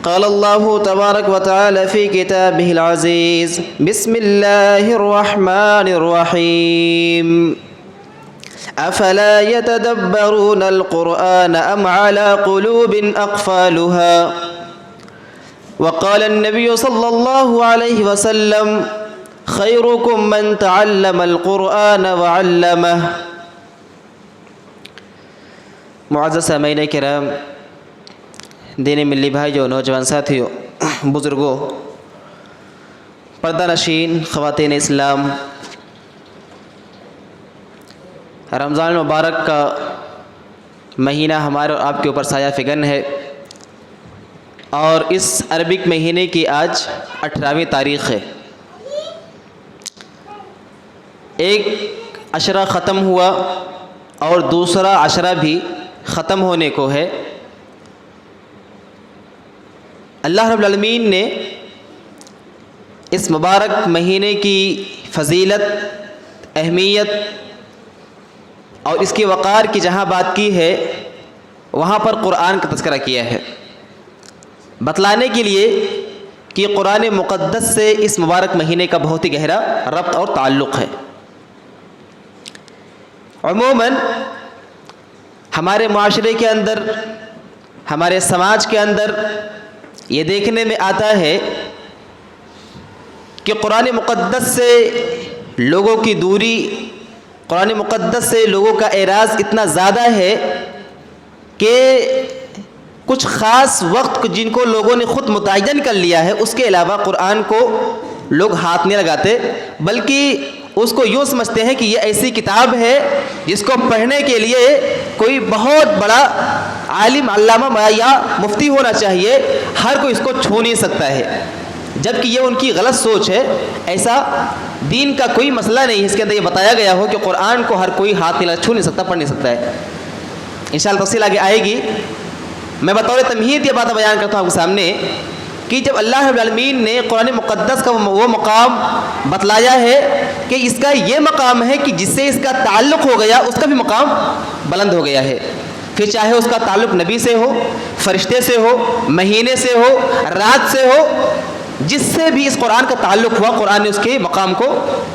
قال الله تبارك وتعالى في كتابه العزيز بسم الله الرحمن الرحيم أفلا يتدبرون القرآن أم على قلوب أقفالها وقال النبي صلى الله عليه وسلم خيركم من تعلم القرآن وعلمه۔ معزز سامعین کرام، دین ملی بھائیوں، نوجوان ساتھیوں، بزرگوں، پردہ نشین خواتین اسلام، رمضان المبارک کا مہینہ ہمارے اور آپ کے اوپر سایہ فگن ہے، اور اس عربک مہینے کی آج 18ویں تاریخ ہے۔ ایک عشرہ ختم ہوا اور دوسرا عشرہ بھی ختم ہونے کو ہے۔ اللہ رب العالمین نے اس مبارک مہینے کی فضیلت، اہمیت اور اس کے وقار کی جہاں بات کی ہے، وہاں پر قرآن کا تذکرہ کیا ہے، بتلانے کے لیے کہ قرآن مقدس سے اس مبارک مہینے کا بہت ہی گہرا ربط اور تعلق ہے۔ عموماً ہمارے معاشرے کے اندر، ہمارے سماج کے اندر یہ دیکھنے میں آتا ہے کہ قرآن مقدس سے لوگوں کی دوری، قرآن مقدس سے لوگوں کا اعراض اتنا زیادہ ہے کہ کچھ خاص وقت جن کو لوگوں نے خود متعین کر لیا ہے، اس کے علاوہ قرآن کو لوگ ہاتھ نہیں لگاتے، بلکہ اس کو یوں سمجھتے ہیں کہ یہ ایسی کتاب ہے جس کو پڑھنے کے لیے کوئی بہت بڑا عالم، علامہ یا مفتی ہونا چاہیے، ہر کوئی اس کو چھو نہیں سکتا ہے، جبکہ یہ ان کی غلط سوچ ہے۔ ایسا دین کا کوئی مسئلہ نہیں ہے اس کے اندر یہ بتایا گیا ہو کہ قرآن کو ہر کوئی ہاتھ نہیں چھو نہیں سکتا، پڑھ نہیں سکتا ہے۔ انشاءاللہ تفصیل آگے آئے گی۔ میں بطور تمہید یہ بات بیان کرتا ہوں آپ کے سامنے کہ جب اللہ رب العالمین نے قرآن مقدس کا وہ مقام بتلایا ہے کہ اس کا یہ مقام ہے کہ جس سے اس کا تعلق ہو گیا اس کا بھی مقام بلند ہو گیا ہے، پھر چاہے اس کا تعلق نبی سے ہو، فرشتے سے ہو، مہینے سے ہو، رات سے ہو، جس سے بھی اس قرآن کا تعلق ہوا، قرآن نے اس کے مقام کو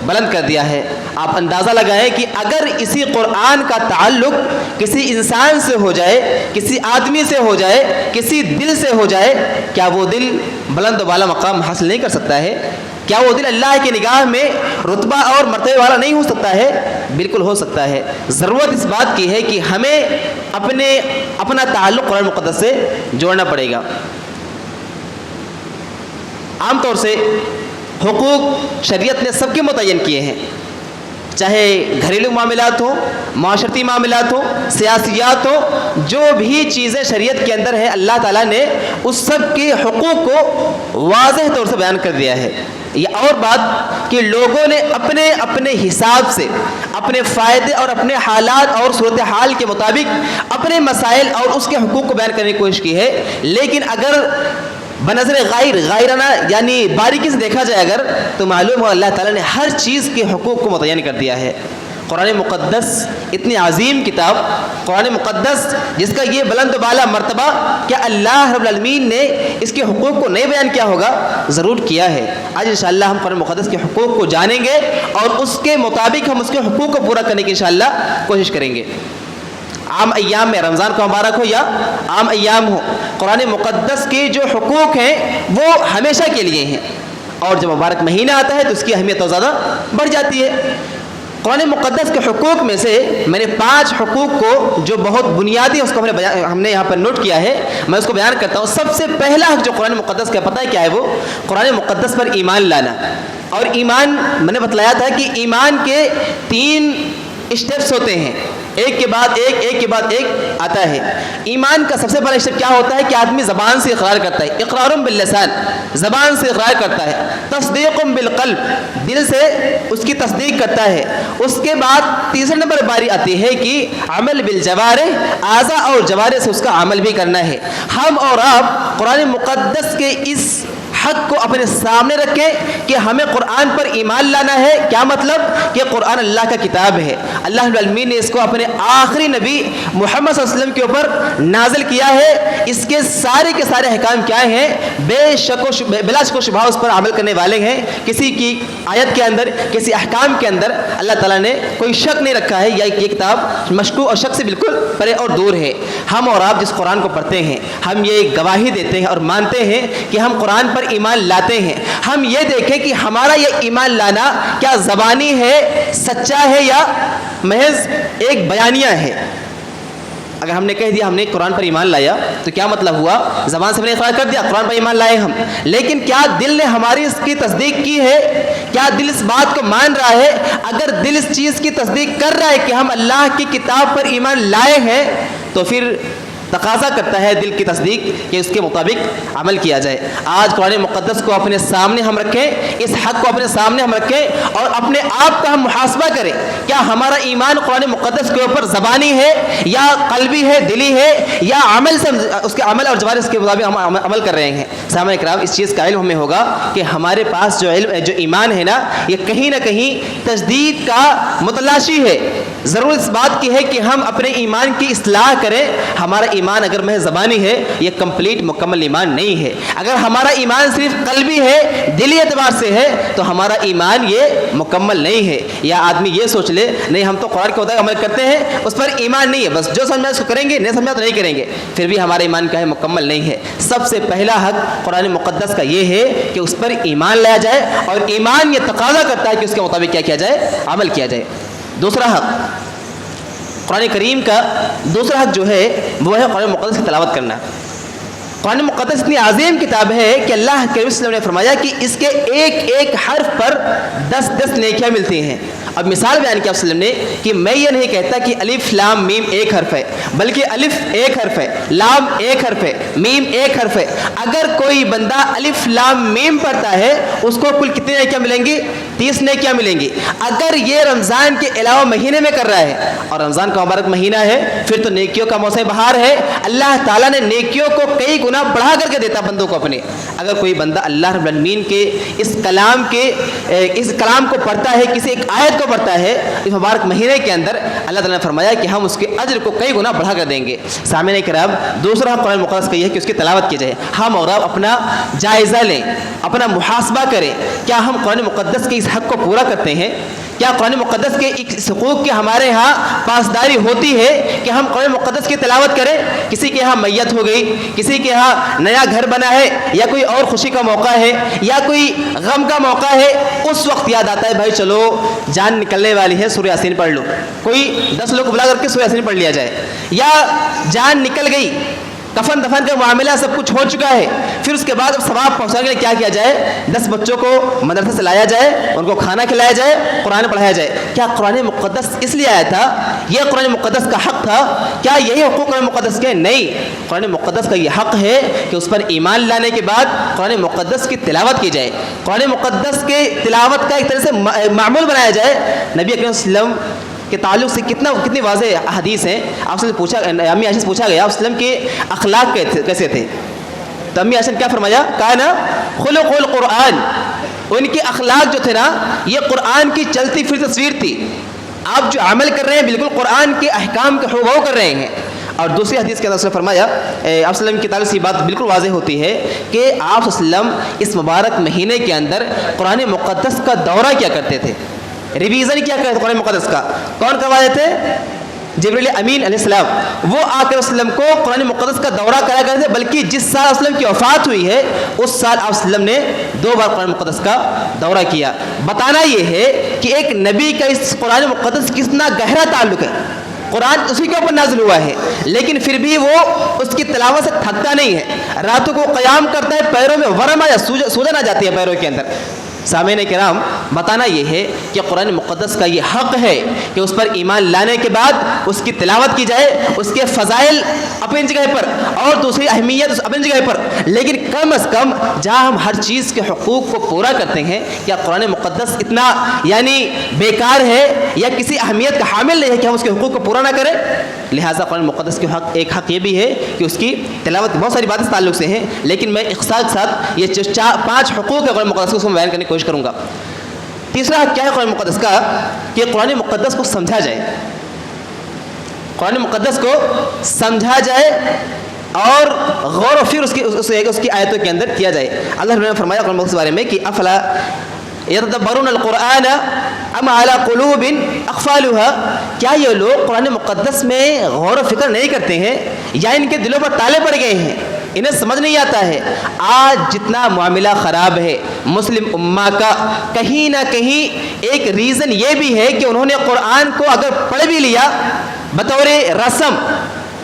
بلند کر دیا ہے۔ آپ اندازہ لگائیں کہ اگر اسی قرآن کا تعلق کسی انسان سے ہو جائے، کسی آدمی سے ہو جائے، کسی دل سے ہو جائے، کیا وہ دل بلند و بالا مقام حاصل نہیں کر سکتا ہے؟ کیا وہ دل اللہ کی نگاہ میں رتبہ اور مرتبہ والا نہیں ہو سکتا ہے؟ بالکل ہو سکتا ہے۔ ضرورت اس بات کی ہے کہ ہمیں اپنا تعلق قرآن مقدس سے جوڑنا پڑے گا۔ عام طور سے حقوق شریعت نے سب کے متعین کیے ہیں، چاہے گھریلو معاملات ہوں، معاشرتی معاملات ہوں، سیاسیات ہوں، جو بھی چیزیں شریعت کے اندر ہیں اللہ تعالیٰ نے اس سب کے حقوق کو واضح طور سے بیان کر دیا ہے۔ یہ اور بات کہ لوگوں نے اپنے اپنے حساب سے، اپنے فائدے اور اپنے حالات اور صورتحال کے مطابق اپنے مسائل اور اس کے حقوق کو بیان کرنے کی کوشش کی ہے، لیکن اگر بنظر غائرانہ یعنی باریکی سے دیکھا جائے اگر، تو معلوم ہو اللہ تعالیٰ نے ہر چیز کے حقوق کو متعین کر دیا ہے۔ قرآن مقدس اتنی عظیم کتاب، قرآن مقدس جس کا یہ بلند بالا مرتبہ، کیا اللہ رب العالمین نے اس کے حقوق کو نہیں بیان کیا ہوگا؟ ضرور کیا ہے۔ آج انشاءاللہ ہم قرآن مقدس کے حقوق کو جانیں گے اور اس کے مطابق ہم اس کے حقوق کو پورا کرنے کی انشاءاللہ کوشش کریں گے۔ عام ایام میں، رمضان کا مبارک ہو یا عام ایام ہو، قرآن مقدس کے جو حقوق ہیں وہ ہمیشہ کے لیے ہیں، اور جب مبارک مہینہ آتا ہے تو اس کی اہمیت اور زیادہ بڑھ جاتی ہے۔ قرآن مقدس کے حقوق میں سے میں نے 5 حقوق کو جو بہت بنیادی اس کو ہم نے یہاں پر نوٹ کیا ہے، میں اس کو بیان کرتا ہوں۔ سب سے پہلا حق جو قرآن مقدس کا پتہ ہے کیا ہے؟ وہ قرآن مقدس پر ایمان لانا۔ اور ایمان میں نے بتلایا تھا کہ ایمان کے 3 اسٹیپس ہوتے ہیں، ایک کے بعد ایک، ایک کے بعد ایک آتا ہے۔ ایمان کا سب سے بڑا اسٹیپ کیا ہوتا ہے کہ آدمی زبان سے اقرار کرتا ہے، اقرار باللسان، زبان سے اقرار کرتا ہے، تصدیق بالقلب، دل سے اس کی تصدیق کرتا ہے۔ اس کے بعد تیسرے نمبر باری آتی ہے کہ عمل بالجوارح، اعضاء اور جوارح سے اس کا عمل بھی کرنا ہے۔ ہم اور آپ قرآن مقدس کے اس حق کو اپنے سامنے رکھیں کہ ہمیں قرآن پر ایمان لانا ہے. کیا مطلب؟ کہ قرآن اللہ کا کتاب ہے. اللہ رب العالمین نے اس کو اپنے آخری نبی محمد صلی اللہ علیہ وسلم کے اوپر نازل کیا ہے. اس کے سارے احکام کیا ہیں؟ بلا شک و شبہ اس پر عمل کرنے والے ہیں. کسی کی آیت کے اندر، کسی احکام کے اندر اللہ تعالیٰ نے کوئی شک نہیں رکھا ہے، یا یہ کتاب مشکوک اور شک سے بالکل پرے اور دور ہے. ہم اور آپ جس قرآن کو پڑھتے ہیں، ہم یہ گواہی دیتے ہیں اور مانتے ہیں کہ ہم قرآن پر ایمان لاتے ہیں. ہم یہ دیکھیں کہ ہمارا یہ ایمان لانا کیا زبانی ہے، سچا ہے، یا محض ایک بیانیہ ہے. اگر ہم نے کہہ دیا ہم نے قرآن پر ایمان لایا تو کیا مطلب ہوا؟ زبان سے ہم نے اقرار کر دیا قرآن پر ایمان لائے ہم، لیکن کیا دل نے ہماری اس کی تصدیق کی ہے؟ کیا دل اس بات کو مان رہا ہے؟ اگر دل اس چیز کی تصدیق کر رہا ہے کہ ہم اللہ کی کتاب پر ایمان لائے ہیں، تو پھر تقاضا کرتا ہے دل کی تصدیق کہ اس کے مطابق عمل کیا جائے. آج قرآن مقدس کو اپنے سامنے ہم رکھیں، اس حق کو اپنے سامنے ہم رکھیں اور اپنے آپ کا ہم محاسبہ کریں. کیا ہمارا ایمان قرآن مقدس کے اوپر زبانی ہے، یا قلبی ہے، دلی ہے، یا عمل سے اس کے عمل اور جوارح کے مطابق ہم عمل کر رہے ہیں؟ سامعین کرام، اس چیز کا علم ہمیں ہوگا کہ ہمارے پاس جو ایمان ہے نا، یہ کہیں نہ کہیں تجدید کا متلاشی ہے. ضرورت اس بات کی ہے کہ ہم اپنے ایمان کی اصلاح کریں. ہمارا ایمان اگر محض زبانی ہے، یہ کمپلیٹ مکمل ایمان نہیں ہے. اگر ہمارا ایمان صرف قلبی ہے، دلی اعتبار سے ہے، تو ہمارا ایمان یہ مکمل نہیں ہے. یا آدمی یہ سوچ لے نہیں ہم تو قرآن کے مطابق عمل کرتے ہیں، اس پر ایمان نہیں ہے، بس جو سمجھا اس کو کریں گے، نہیں سمجھا تو نہیں کریں گے، پھر بھی ہمارا ایمان کیا ہے؟ مکمل نہیں ہے. سب سے پہلا حق قرآن مقدس کا یہ ہے کہ اس پر ایمان لایا جائے، اور ایمان یہ تقاضا کرتا ہے کہ اس کے مطابق کیا کیا جائے؟ عمل کیا جائے. دوسرا حق قرآن کریم کا دوسرا حق جو ہے وہ ہے قرآن مقدس کی تلاوت کرنا. قرآن مقدس اتنی عظیم کتاب ہے کہ اللہ کے رسول نے فرمایا کہ اس کے ایک ایک حرف پر 10 نیکیاں ملتی ہیں. اب مثال بیان کیا وسلم نے کہ میں یہ نہیں کہتا کہ الف لام میم ایک حرف ہے، بلکہ الف ایک حرف ہے، لام ایک حرف ہے، میم ایک حرف ہے. اگر کوئی بندہ الف لام میم پڑھتا ہے اس کو کل کتنی نیکیاں ملیں گی؟ 30 نیکیاں ملیں گی. اگر یہ رمضان کے علاوہ مہینے میں کر رہا ہے، اور رمضان کا مبارک مہینہ ہے، پھر تو نیکیوں کا موسم بہار ہے. اللہ تعالیٰ نے نیکیوں کو کئی گنا بڑھا کر کے دیتا بندوں کو اپنے. اگر کوئی بندہ اللہ رب العالمین کے اس کلام کو پڑھتا ہے، کسی ایک آیت کو پڑھتا ہے اس مبارک مہینے کے اندر، اللہ تعالیٰ نے فرمایا کہ ہم اس کے اجر کو کئی گنا بڑھا کر دیں گے. سامعین کرام، دوسرا قرآن مقدس کا یہ ہے کہ اس کی تلاوت کی جائے. ہم اور آپ اپنا جائزہ لیں، اپنا محاسبہ کریں. کیا ہم قرآن مقدس کے اس حق کو پورا کرتے ہیں؟ کیا قرآن مقدس کے اس حقوق کی ہمارے ہاں پاسداری ہوتی ہے کہ ہم قرآن مقدس کی تلاوت کریں؟ کسی کے ہاں میت ہو گئی، کسی کے ہاں نیا گھر بنا ہے، یا کوئی اور خوشی کا موقع ہے، یا کوئی غم کا موقع ہے، اس وقت یاد آتا ہے بھائی چلو جان نکلنے والی ہے، سورہ یاسین پڑھ لو. کوئی 10 لوگ بلا کر کے سورہ یاسین پڑھ لیا جائے. یا جان نکل گئی، کفن دفن کا معاملہ سب کچھ ہو چکا ہے، پھر اس کے بعد اب ثواب پہنچانے کے لیے کیا کیا جائے؟ 10 بچوں کو مدرسے سے لایا جائے، ان کو کھانا کھلایا جائے، قرآن پڑھایا جائے. کیا قرآن مقدس اس لیے آیا تھا؟ یہ قرآن مقدس کا حق تھا؟ کیا یہی حقوق قرآن مقدس کے؟ نہیں. قرآن مقدس کا یہ حق ہے کہ اس پر ایمان لانے کے بعد قرآن مقدس کی تلاوت کی جائے. قرآن مقدس کے تلاوت کا ایک طرح سے معمول بنایا جائے. نبی اکرم صلی اللہ علیہ وسلم کے تعلق سے کتنی واضح حدیث ہیں. آپ سے امی عائشہ سے پوچھا گیا وسلم کے اخلاق کیسے تھے، تو امی عائشہ نے کیا فرمایا؟ کہا نا خلق القرآن. ان کے اخلاق جو تھے نا، یہ قرآن کی چلتی پھر تصویر تھی. آپ جو عمل کر رہے ہیں بالکل قرآن کے احکام کے ہو کر رہے ہیں. اور دوسری حدیث کے اندر اس نے فرمایا، آپ وسلم کی تعلق سے بات بالکل واضح ہوتی ہے کہ آپ وسلم اس مبارک مہینے کے اندر قرآن مقدس کا دورہ کیا کرتے تھے، ریویژن کیا کرتے قرآن مقدس کا. کون کرواتے تھے؟ جبریل امین علیہ السلام. وہ آ کر وسلم کو قرآن مقدس کا دورہ کرا کرتے تھے. بلکہ جس سال وسلم کی وفات ہوئی ہے اس سال آپ وسلم نے 2 بار قرآن مقدس کا دورہ کیا. بتانا یہ ہے کہ ایک نبی کا اس قرآن مقدس کتنا گہرا تعلق ہے. قرآن اسی کے اوپر نازل ہوا ہے، لیکن پھر بھی وہ اس کی تلاوت سے تھکتا نہیں ہے. راتوں کو قیام کرتا ہے، پیروں میں ورم یا سوجن آ جاتی ہے پیروں کے اندر. سامعین کرام، بتانا یہ ہے کہ قرآن مقدس کا یہ حق ہے کہ اس پر ایمان لانے کے بعد اس کی تلاوت کی جائے، اس کے فضائل اپنی جگہ پر اور دوسری اہمیت اپنی جگہ پر، لیکن کم از کم جہاں ہم ہر چیز کے حقوق کو پورا کرتے ہیں، کیا قرآن مقدس اتنا یعنی بیکار ہے یا کسی اہمیت کا حامل نہیں ہے کہ ہم اس کے حقوق کو پورا نہ کریں؟ لہٰذا قرآن مقدس کے ایک حق یہ بھی ہے کہ اس کی تلاوت، بہت ساری باتیں اس تعلق سے ہیں، لیکن میں اختصار کے ساتھ یہ 5 حقوق ہے قرآن مقدس کو اس میں بیان کرنے کی کوشش کروں گا۔ تیسرا حق کیا ہے قرآن مقدس کا؟ کہ قرآن مقدس کو سمجھا جائے، قرآن مقدس کو سمجھا جائے اور غور و فکر اس کی آیتوں کے اندر کیا جائے۔ اللہ نے فرمایا قرآن مقدس کے بارے میں کہ افلا یتدبرون القرآن ام علی قلوب اقفالها، کیا یہ لوگ قرآن مقدس میں غور و فکر نہیں کرتے ہیں یا ان کے دلوں پر تالے پڑ گئے ہیں، انہیں سمجھ نہیں آتا ہے؟ آج جتنا معاملہ خراب ہے مسلم امہ کا، کہیں نہ کہیں ایک ریزن یہ بھی ہے کہ انہوں نے قرآن کو اگر پڑھ بھی لیا بطور رسم،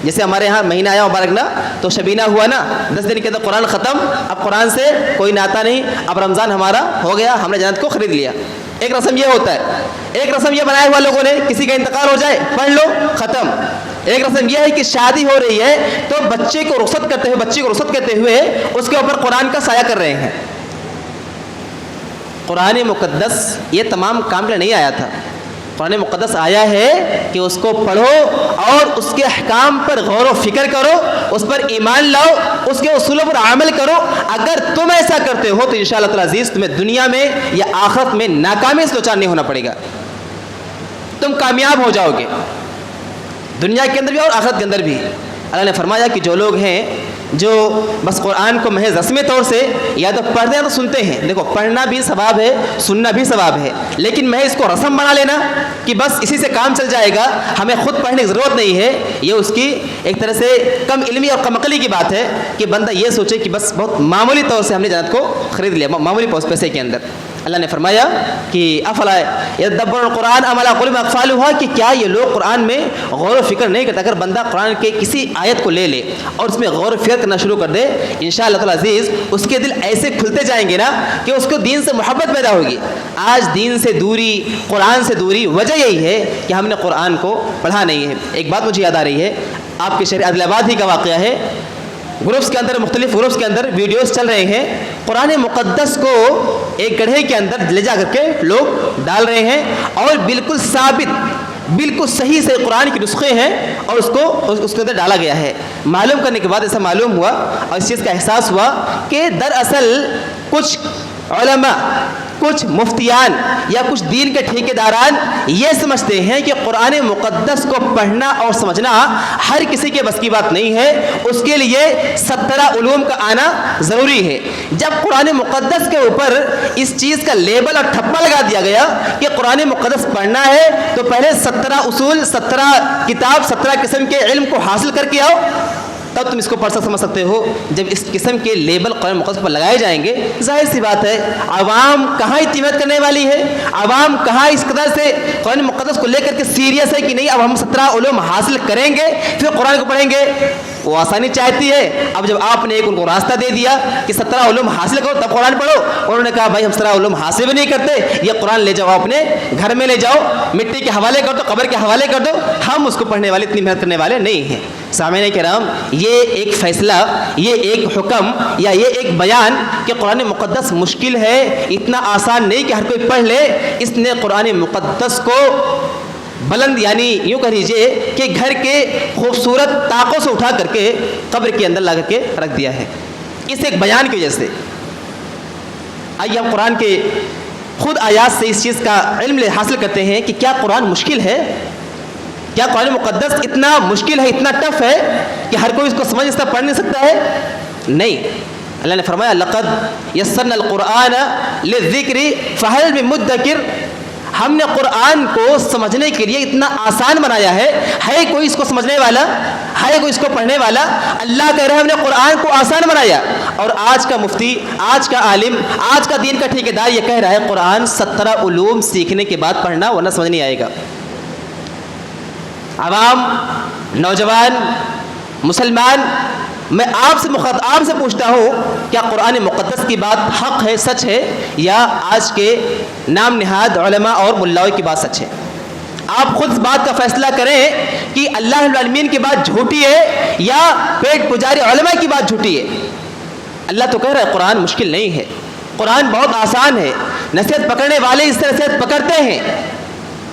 جیسے ہمارے ہاں مہینہ آیا مبارک نا، تو شبینہ ہوا نا، 10 دن کے اندر قرآن ختم، اب قرآن سے کوئی ناتا نہیں، اب رمضان ہمارا ہو گیا، ہم نے جنت کو خرید لیا۔ ایک رسم یہ ہوتا ہے، ایک رسم یہ بنایا ہوا لوگوں نے، کسی کا انتقال ہو جائے پڑھ لو ختم۔ ایک رسم یہ ہے کہ شادی ہو رہی ہے تو بچے کو رخصت کرتے ہوئے اس کے اوپر قرآن کا سایہ کر رہے ہیں۔ قرآن مقدس یہ تمام کام کے لیے نہیں آیا تھا، قرآن مقدس آیا ہے کہ اس کو پڑھو اور اس کے احکام پر غور و فکر کرو، اس پر ایمان لاؤ، اس کے اصولوں پر عمل کرو۔ اگر تم ایسا کرتے ہو تو انشاءاللہ تعالی عزیز تمہیں دنیا میں یا آخرت میں ناکامی سے دوچار نہیں ہونا پڑے گا، تم کامیاب ہو جاؤ گے دنیا کے اندر بھی اور آخرت کے اندر بھی۔ اللہ نے فرمایا کہ جو لوگ ہیں جو بس قرآن کو محض رسمی طور سے یا تو پڑھتے ہیں تو سنتے ہیں، دیکھو پڑھنا بھی ثواب ہے، سننا بھی ثواب ہے، لیکن میں اس کو رسم بنا لینا کہ بس اسی سے کام چل جائے گا، ہمیں خود پڑھنے کی ضرورت نہیں ہے، یہ اس کی ایک طرح سے کم علمی اور کم عقلی کی بات ہے کہ بندہ یہ سوچے کہ بس بہت معمولی طور سے ہم نے جنت کو خرید لیا، معمولی پیسے کے اندر۔ اللہ نے فرمایا کہ افلا یتدبرون القرآن ام علی قلوب اقفالها، کہ کیا یہ لوگ قرآن میں غور و فکر نہیں کرتے؟ اگر بندہ قرآن کے کسی آیت کو لے لے اور اس میں غور و فکر کرنا شروع کر دے، انشاءاللہ تعالی عزیز اس کے دل ایسے کھلتے جائیں گے نا کہ اس کو دین سے محبت پیدا ہوگی۔ آج دین سے دوری، قرآن سے دوری، وجہ یہی ہے کہ ہم نے قرآن کو پڑھا نہیں ہے۔ ایک بات مجھے یاد آ رہی ہے، آپ کے شہر عادل آباد ہی کا واقعہ ہے، گروپس کے اندر، مختلف گروپس کے اندر ویڈیوز چل رہے ہیں، قرآن مقدس کو ایک گڑھے کے اندر لے جا کر کے لوگ ڈال رہے ہیں اور بالکل ثابت، بالکل صحیح سے قرآن کے نسخے ہیں اور اس کے اندر ڈالا گیا ہے۔ معلوم کرنے کے بعد ایسا معلوم ہوا اور اس چیز کا احساس ہوا کہ دراصل کچھ علماء، کچھ مفتیان یا کچھ دین کے ٹھیکیداران یہ سمجھتے ہیں کہ قرآن مقدس کو پڑھنا اور سمجھنا ہر کسی کے بس کی بات نہیں ہے، اس کے لیے 17 علوم کا آنا ضروری ہے۔ جب قرآن مقدس کے اوپر اس چیز کا لیبل اور ٹھپا لگا دیا گیا کہ قرآن مقدس پڑھنا ہے تو پہلے 17 اصول، 17 کتاب، 17 قسم کے علم کو حاصل کر کے آؤ، تب تم اس کو پڑھ سمجھ سکتے ہو۔ جب اس قسم کے لیبل قرآن مقدس پر لگائے جائیں گے، ظاہر سی بات ہے عوام کہاں اعتماد کرنے والی ہے، عوام کہاں اس قدر سے قرآن مقدس کو لے کر کے سیریس ہے کہ نہیں اب ہم 17 علوم حاصل کریں گے پھر قرآن کو پڑھیں گے۔ وہ آسانی چاہتی ہے، اب جب آپ نے ان کو راستہ دے دیا کہ 17 علوم حاصل کرو تب قرآن پڑھو، انہوں نے کہا بھائی ہم 17 علوم حاصل بھی نہیں کرتے، یہ قرآن لے جاؤ اپنے گھر میں لے جاؤ، مٹی کے حوالے کر دو، قبر کے حوالے کر دو، ہم اس کو پڑھنے والے اتنی محنت کرنے والے نہیں ہیں۔ سامعین کرام، یہ ایک فیصلہ، یہ ایک حکم یا یہ ایک بیان کہ قرآن مقدس مشکل ہے، اتنا آسان نہیں کہ ہر کوئی پڑھ لے، اس نے قرآن مقدس کو بلند، یعنی یوں کہہ لیجیے کہ گھر کے خوبصورت طاقوں سے اٹھا کر کے قبر کے اندر لا کر کے رکھ دیا ہے، اس ایک بیان کی وجہ سے۔ آئیے ہم قرآن کے خود آیات سے اس چیز کا علم حاصل کرتے ہیں کہ کیا قرآن مشکل ہے؟ کیا قرآن مقدس اتنا مشکل ہے، اتنا ٹف ہے کہ ہر کوئی اس کو سمجھ سکتا، پڑھ نہیں سکتا ہے؟ نہیں، اللہ نے فرمایا لقد یسرنا القرآن للذکر فہل من مدکر، ہم نے قرآن کو سمجھنے کے لیے اتنا آسان بنایا ہے کوئی اس کو سمجھنے والا، ہے کوئی اس کو پڑھنے والا؟ اللہ کہہ رہا ہے ہم نے قرآن کو آسان بنایا، اور آج کا مفتی، آج کا عالم، آج کا دین کا ٹھیکیدار یہ کہہ رہا ہے قرآن 17 علوم سیکھنے کے بعد پڑھنا ورنہ سمجھ نہیں آئے گا۔ عوام، نوجوان، مسلمان میں آپ سے پوچھتا ہوں، کیا قرآن مقدس کی بات حق ہے، سچ ہے، یا آج کے نام نہاد علماء اور ملاؤں کی بات سچ ہے؟ آپ خود اس بات کا فیصلہ کریں کہ اللہ رب العالمین کی بات جھوٹی ہے یا پیٹ پجاری علماء کی بات جھوٹی ہے۔ اللہ تو کہہ رہا ہے قرآن مشکل نہیں ہے، قرآن بہت آسان ہے، نصیحت پکڑنے والے اس طرح نصیحت پکڑتے ہیں،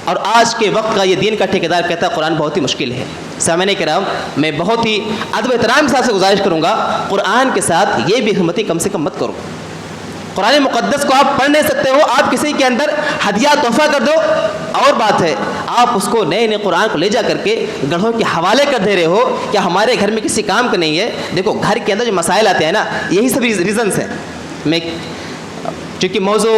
اور آج کے وقت کا یہ دین کا ٹھیکیدار کہتا ہے قرآن بہت ہی مشکل ہے۔ سامعین کرام، میں بہت ہی ادب احترام کے ساتھ سے گزارش کروں گا، قرآن کے ساتھ یہ بے حرمتی کم سے کم مت کرو۔ قرآن مقدس کو آپ پڑھ نہیں سکتے ہو، آپ کسی کے اندر ہدیہ تحفہ کر دو اور بات ہے، آپ اس کو نئے قرآن کو لے جا کر کے گڑھوں کے حوالے کر دے رہے ہو، کیا ہمارے گھر میں کسی کام کا نہیں ہے؟ دیکھو گھر کے اندر جو مسائل آتے ہیں نا، یہی سب ریزنس ہیں۔ میں چونکہ موضوع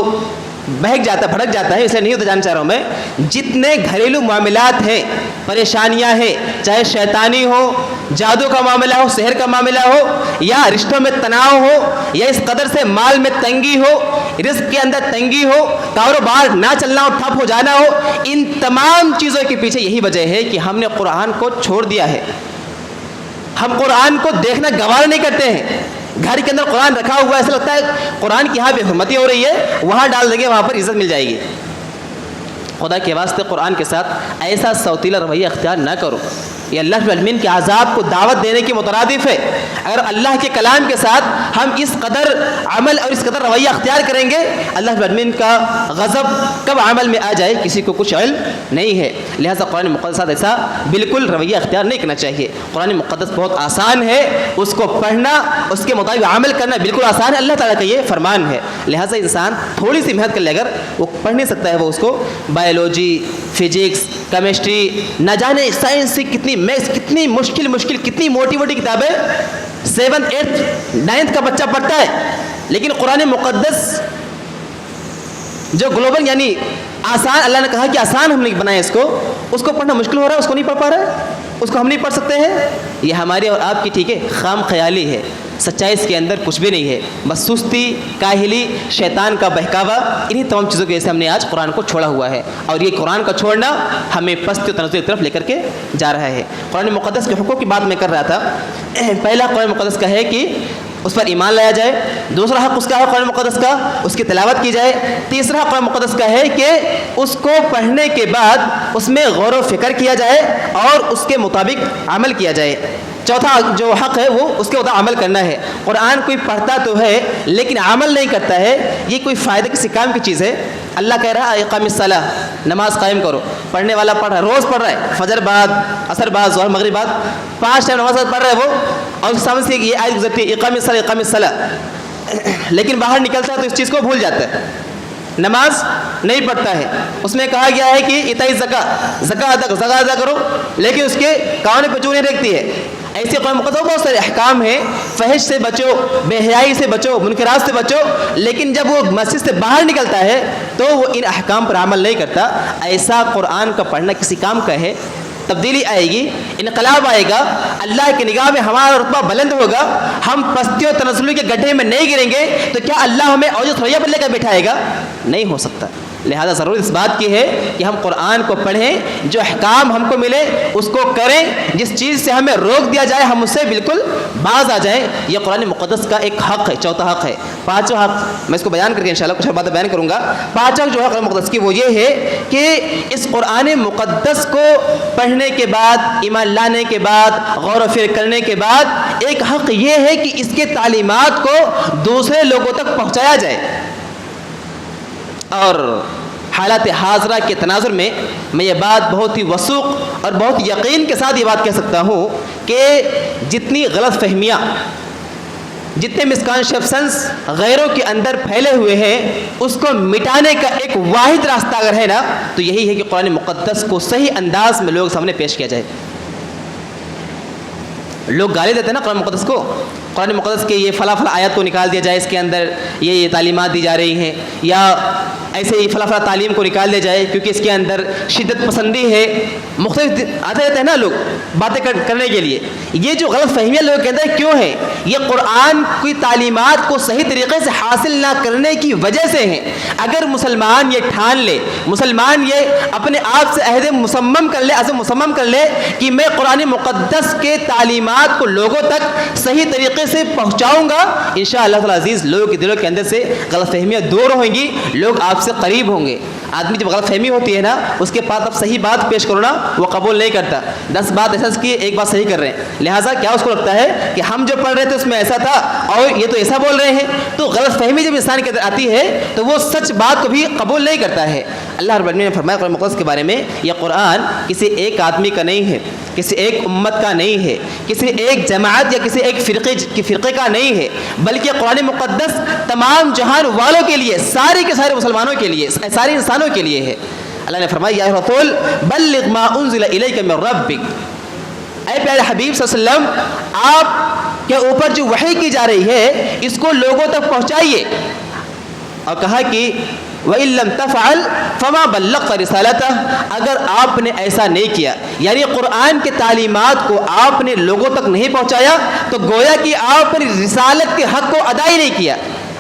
بہک جاتا ہے، بھڑک جاتا ہے، اس لیے نہیں جاننا چاہ رہا ہوں میں، جتنے گھریلو معاملات ہیں، پریشانیاں ہیں، چاہے شیطانی ہو، جادو کا معاملہ ہو، سحر کا معاملہ ہو، یا رشتوں میں تناؤ ہو، یا اس قدر سے مال میں تنگی ہو، رزق کے اندر تنگی ہو، کاروبار نہ چلنا ہو، ٹھپ ہو جانا ہو، ان تمام چیزوں کے پیچھے یہی وجہ ہے کہ ہم نے قرآن کو چھوڑ دیا ہے۔ ہم قرآن کو دیکھنا گوارا نہیں کرتے ہیں۔ گھر کے اندر قرآن رکھا ہوا ہے، ایسا لگتا ہے قرآن کی یہاں بے حرمتی ہو رہی ہے، وہاں ڈال دیں گے وہاں پر عزت مل جائے گی۔ خدا کے واسطے قرآن کے ساتھ ایسا سوتیلا رویہ اختیار نہ کرو، یہ اللہ رب العالمین کے عذاب کو دعوت دینے کی مترادف ہے۔ اگر اللہ کے کلام کے ساتھ ہم اس قدر عمل اور اس قدر رویہ اختیار کریں گے، اللہ رب العالمین کا غضب کب عمل میں آ جائے کسی کو کچھ علم نہیں ہے۔ لہٰذا قرآن مقدس ساتھ ایسا بالکل رویہ اختیار نہیں کرنا چاہیے۔ قرآن مقدس بہت آسان ہے، اس کو پڑھنا، اس کے مطابق عمل کرنا بالکل آسان ہے، اللہ تعالیٰ کا یہ فرمان ہے۔ لہٰذا انسان تھوڑی سی محنت کر لے، اگر وہ پڑھ نہیں سکتا ہے، وہ اس کو بایولوجی، فزکس، کیمسٹری، نہ جانے سائنس سے کتنی میتھس، کتنی مشکل کتنی موٹی کتابیں 7th 8th 9th کا بچہ پڑھتا ہے، لیکن قرآن مقدس جو گلوبل یعنی آسان، اللہ نے کہا کہ آسان ہم نے بنایا اس کو پڑھنا مشکل ہو رہا ہے، اس کو نہیں پڑھ پا رہا ہے، اس کو ہم نہیں پڑھ سکتے ہیں۔ یہ ہماری اور آپ کی ٹھیک ہے خام خیالی ہے، سچائی اس کے اندر کچھ بھی نہیں ہے، بس سستی، کاہلی، شیطان کا بہکاوا، انہی تمام چیزوں کی وجہ سے ہم نے آج قرآن کو چھوڑا ہوا ہے، اور یہ قرآن کا چھوڑنا ہمیں پست و تنزل کی طرف لے کر کے جا رہا ہے۔ قرآن مقدس کے حقوق کی بات میں کر رہا تھا۔ پہلا قرآن مقدس کا ہے کہ اس پر ایمان لایا جائے، دوسرا حق اس کا ہے قرآن مقدس کا اس کی تلاوت کی جائے، تیسرا قرآن مقدس کا ہے کہ اس کو پڑھنے کے بعد اس میں غور و فکر کیا جائے اور اس کے مطابق عمل کیا جائے، چوتھا جو حق ہے وہ اس کے مطابق عمل کرنا ہے۔ قرآن کوئی پڑھتا تو ہے لیکن عمل نہیں کرتا ہے، یہ کوئی فائدہ کسی کام کی چیز ہے؟ اللہ کہہ رہا ہے اقام الصلاۃ، نماز قائم کرو، پڑھنے والا پڑھ رہا ہے، روز پڑھ رہا ہے، فجر بعد، عصر بعد، ظہر مغرب بعد 5 ٹائم نماز پڑھ رہا ہے وہ، اور سامنے سے یہ آیت گزرتی ہے اقام الصلاۃ، لیکن باہر نکلتا ہے تو اس چیز کو بھول جاتا ہے، نماز نہیں پڑھتا ہے۔ اس میں کہا گیا ہے کہ اطاعت زکات ادا کرو، لیکن اس کے کان پہ چونے دیکھتی ہے۔ ایسے قرآن مقدس بہت سارے احکام ہیں، فحش سے بچو، بے حیائی سے بچو، منکرات سے بچو، لیکن جب وہ مسجد سے باہر نکلتا ہے تو وہ ان احکام پر عمل نہیں کرتا۔ ایسا قرآن کا پڑھنا کسی کام کا ہے؟ تبدیلی آئے گی، انقلاب آئے گا، اللہ کی نگاہ میں ہمارا رتبہ بلند ہوگا، ہم پستی و تنزلی کے گڈھے میں نہیں گریں گے، تو کیا اللہ ہمیں اوج تھوڑیا پر لے کر بٹھائے گا؟ نہیں ہو سکتا۔ لہذا ضرورت اس بات کی ہے کہ ہم قرآن کو پڑھیں، جو احکام ہم کو ملے اس کو کریں، جس چیز سے ہمیں روک دیا جائے ہم اس سے بالکل باز آ جائیں۔ یہ قرآن مقدس کا ایک حق ہے، چوتھا حق ہے۔ پانچواں حق میں اس کو بیان کر کے انشاءاللہ کچھ باتیں بیان کروں گا۔ پانچواں جو ہے قرآن مقدس کی وہ یہ ہے کہ اس قرآن مقدس کو پڑھنے کے بعد، ایمان لانے کے بعد، غور و فکر کرنے کے بعد ایک حق یہ ہے کہ اس کے تعلیمات کو دوسرے لوگوں تک پہنچایا جائے۔ اور حالات حاضرہ کے تناظر میں میں یہ بات بہت ہی وثوق اور بہت یقین کے ساتھ یہ بات کہہ سکتا ہوں کہ جتنی غلط فہمیاں، جتنے مسکنسیپشنز غیروں کے اندر پھیلے ہوئے ہیں، اس کو مٹانے کا ایک واحد راستہ اگر ہے نا تو یہی ہے کہ قرآن مقدس کو صحیح انداز میں لوگ سامنے پیش کیا جائے۔ لوگ گالی دیتے ہیں نا قرآن مقدس کو، قرآن مقدس کے یہ فلاں فلاں آیات کو نکال دیا جائے، اس کے اندر یہ تعلیمات دی جا رہی ہیں، یا ایسے ہی فلاں فلاں تعلیم کو نکال دیا جائے کیونکہ اس کے اندر شدت پسندی ہے، مختلف آتے رہتے ہیں نا لوگ باتیں کرنے کے لیے. یہ جو غلط فہمیاں لوگ کہتے ہیں کیوں ہیں؟ یہ قرآن کی تعلیمات کو صحیح طریقے سے حاصل نہ کرنے کی وجہ سے ہیں. اگر مسلمان یہ ٹھان لے، مسلمان یہ اپنے آپ سے عہد مصمم کر لے، عزم مصمم کر لے کہ میں قرآن مقدس کے تعلیمات کو لوگوں تک صحیح طریقے سے پہنچاؤں گا، انشاءاللہ تعالی عزیز لوگوں کے دلوں کے اندر سے غلط فہمیاں دور ہوئیں گی، لوگ آپ سے قریب ہوں گے. آدمی جب غلط فہمی ہوتی ہے نا، اس کے پاس اب صحیح بات پیش کرو نا، وہ قبول نہیں کرتا. 10 بات ایسا کی ایک بات صحیح کر رہے ہیں، لہٰذا کیا اس کو لگتا ہے کہ ہم جو پڑھ رہے تھے اس میں ایسا تھا اور یہ تو ایسا بول رہے ہیں. تو غلط فہمی جب انسان کے اندر آتی ہے تو وہ سچ بات کو بھی قبول نہیں کرتا ہے. اللہ رب العالمین نے فرمایا قرآن مقدس کے بارے میں، یہ قرآن کسی ایک آدمی کا نہیں ہے، کسی ایک امت کا نہیں ہے، کسی ایک جماعت یا کسی ایک فرقے کا نہیں ہے، بلکہ قرآن مقدس تمام جہان والوں کے لیے، سارے کے سارے مسلمانوں کے لیے، سارے انسانوں کے لیے ہے. اللہ نے فرمایا یا رسول بلغ ما انزل الیک من ربک، اے پیارے حبیب صلی اللہ علیہ وسلم آپ کے اوپر جو وحی کی جا رہی ہے اس کو لوگوں تک پہنچائیے. اور کہا کہ وَإِن لَّمْ تَفْعَلْ فَمَا بَلَّغْتَ رِسَالَتَهُ، اگر آپ نے ایسا نہیں کیا، یعنی قرآن کے تعلیمات کو آپ نے لوگوں تک نہیں پہنچایا تو گویا کہ آپ نے رسالت کے حق کو ادا ہی نہیں کیا.